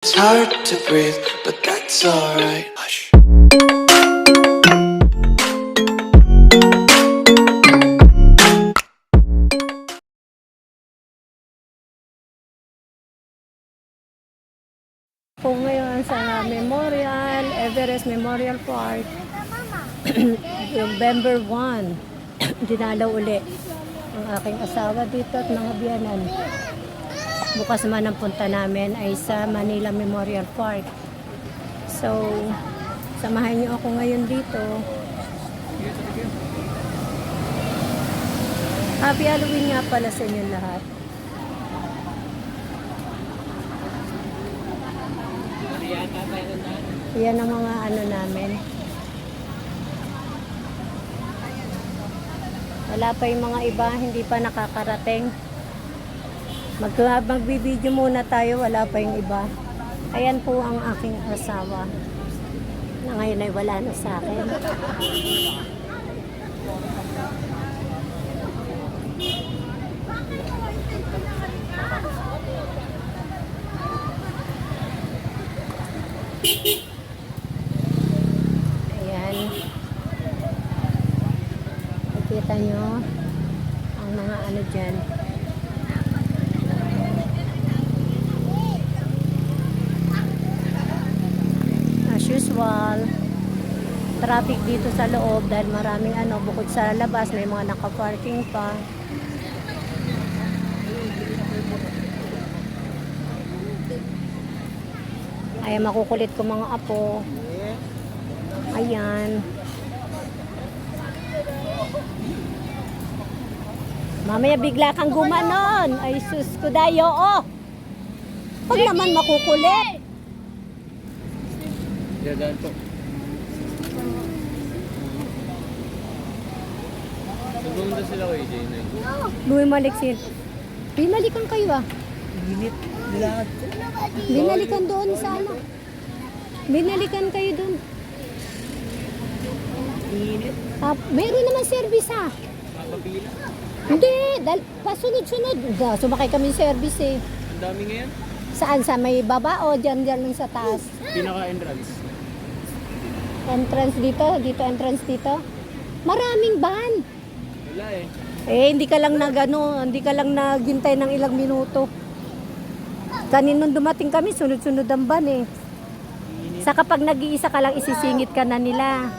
It's hard to breathe, but that's alright. Hush. Po ngayon sa Memorial, Everest Memorial Park, November 1, dinalaw uli ang aking asawa dito at mga biyanan. Bukas naman ang punta namin ay sa Manila Memorial Park. So, samahan niyo ako ngayon dito. Happy Halloween nga pala sa inyo lahat. Yan ang mga ano namin. Wala pa yung mga iba, hindi pa nakakarating. Magbibideo muna tayo, wala pa yung iba. Ayan po ang aking asawa. Na ngayon ay wala na sa akin. Ayan. Nakikita nyo ang mga ano dyan. As usual, traffic dito sa loob dahil maraming ano, bukod sa labas may mga naka-parking pa. Ayan, makukulit ko mga apo. Ayan. Mamaya bigla kang gumanon. Ay sus ko dayo, oh. Pag naman makukulit. Dadaan po. Nagpunta sila kay Jane. Bumimaliksin. Binalikan kayo ah. Init. Nilakad ko. Binalikan doon sa ano. Binalikan kayo doon. Init. Meron naman service ah. Kapapila. Hindi, pasunod-sunod. Sumakay kami service eh. Ang dami ngayon. Saan? Sa may baba o dyan lang sa taas? Pinaka-entrance. Entrance dito? Dito entrance dito? Maraming van. Wala eh. Hindi ka lang hindi ka lang naghintay ng ilang minuto. Kaninong dumating kami, sunod-sunod ang van eh. Sa kapag nag-iisa ka lang, isisingit ka na nila.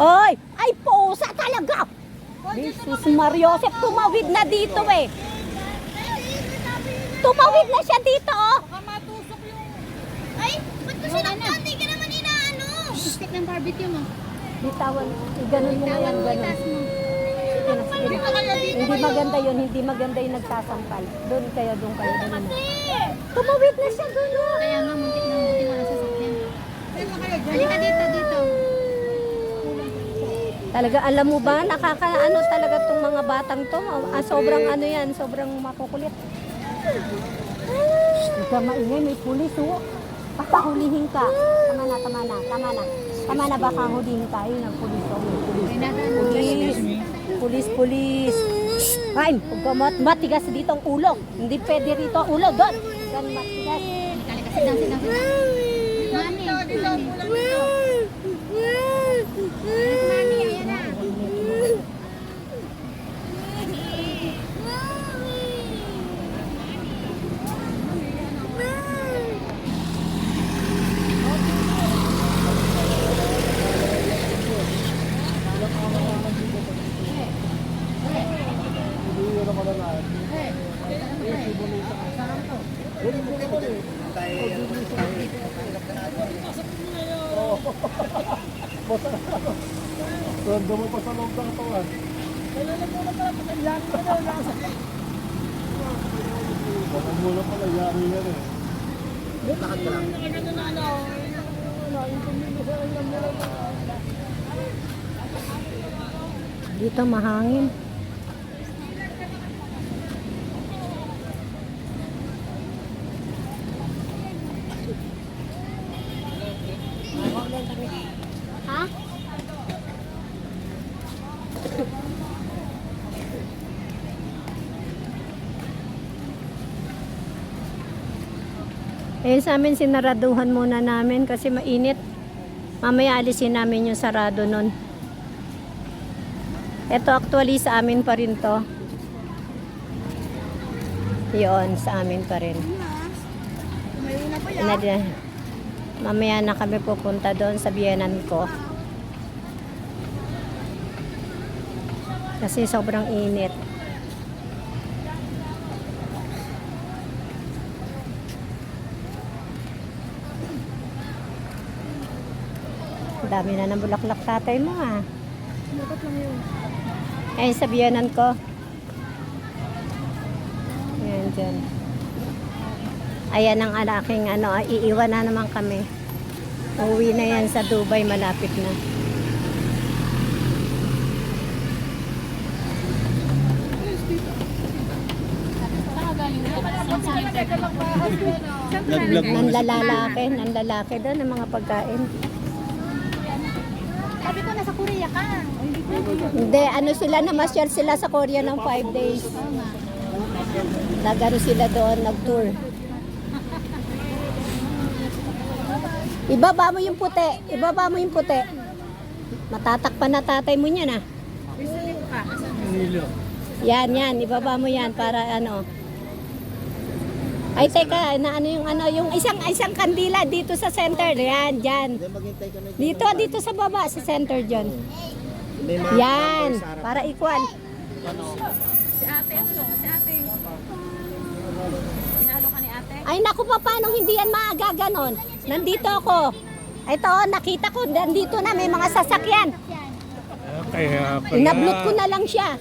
Oy! Ay, pusa talaga! Jesus Mariosep, tumawid na dito eh. Tumawid na siya dito oh. Ay, ba't ko sinaktan? Hindi ka naman inaano. Stick ng barbecue mo. Bitawan, ganun mo yan, ganun. Sige na, sige na. Hindi maganda yun, hindi maganda yung nagsasampal. Doon kayo, ganun na. Tumawid na siya doon oh. Kaya nga, muntik na nasasakyan. Halika dito, dito. Talaga, alam mo ba, nakakaano talaga tong mga batang to. Sobrang ano yan, sobrang makukulit. Hindi ka maingay, may pulis oh. Baka hulihin ka. Tama na, tama na, tama na. Tama na, baka hulihin ka. Yun ang pulis oh, may pulis. Pulis. Ay, huwag ka matigas dito ang ulo. Hindi pwede rito ang ulo, doon. Yan, matigas. Halika, sit down. Mami, mami. Mami, ayan na. Rondo mo pa sa loob ng katawan. Baka muna pala, yari yan eh. Lakad ka lang. Dito mahangin. Ha? Eh sa amin sinaraduhan muna namin kasi mainit. Mamaya alisin namin yung sarado nun. Ito actually sa amin pa rin to. Yun, sa amin pa rin. May una pa yan. Mamaya na kami pupunta doon sa biyenan ko. Kasi sobrang init. Dami na ng bulaklak tatay mo ha. Dapat lang yun. Ayun sa biyenan ko. Ayan dyan. Ayan ang aking ano, iiwan na naman kami. Uwi na yan sa Dubai, malapit na. Nanlalaki doon ng mga pagkain. Sabi ko nasa Korea ka. Hindi, ano sila, namasyal sila sa Korea ng 5 days. Nagano sila doon, nag-tour. Ibaba mo yung puti. Ibaba mo yung puti. Matatakpan na tatay mo niyan ah. Yan. Ibaba mo yan para ano. Ay, teka, na ano yung isang kandila dito sa center. Yan, dyan. Dito sa baba, sa center dyan. Yan, para equal. Si ate, si ate. Pinalo ka ni ate? Ay, naku pa, paano hindi yan maagaganon? Nandito ako. Ito, nakita ko, nandito na, may mga sasakyan. Kaya pala. Inablot ko na lang siya.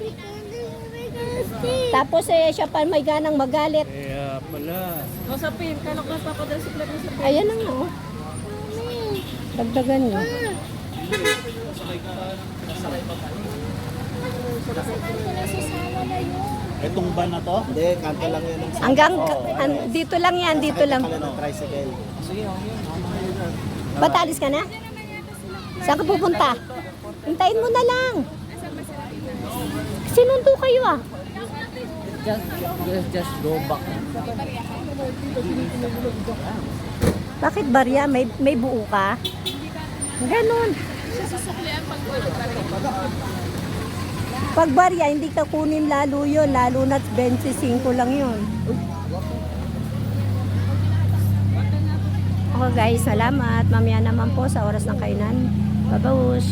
Tapos siya pa may ganang magalit. Kaya pala. Masapin, kalok na papadala si Clark sa Ayan na nga, oh. Dagdagan niyo. Itong van na to? Hindi, kanto lang yan. Hanggang, dito lang yan, dito lang. Tricycle. Ba't alis ka na? Saan ka pupunta? Hintayin mo na lang. Sinundo kayo ah. Just go back. Bakit barya? May buo ka? Ganon. Pag barya, hindi ka kunin lalo yun. Lalo na't 25 lang yun. Okay guys, salamat. Mamaya naman po sa oras ng kainan. Babaus.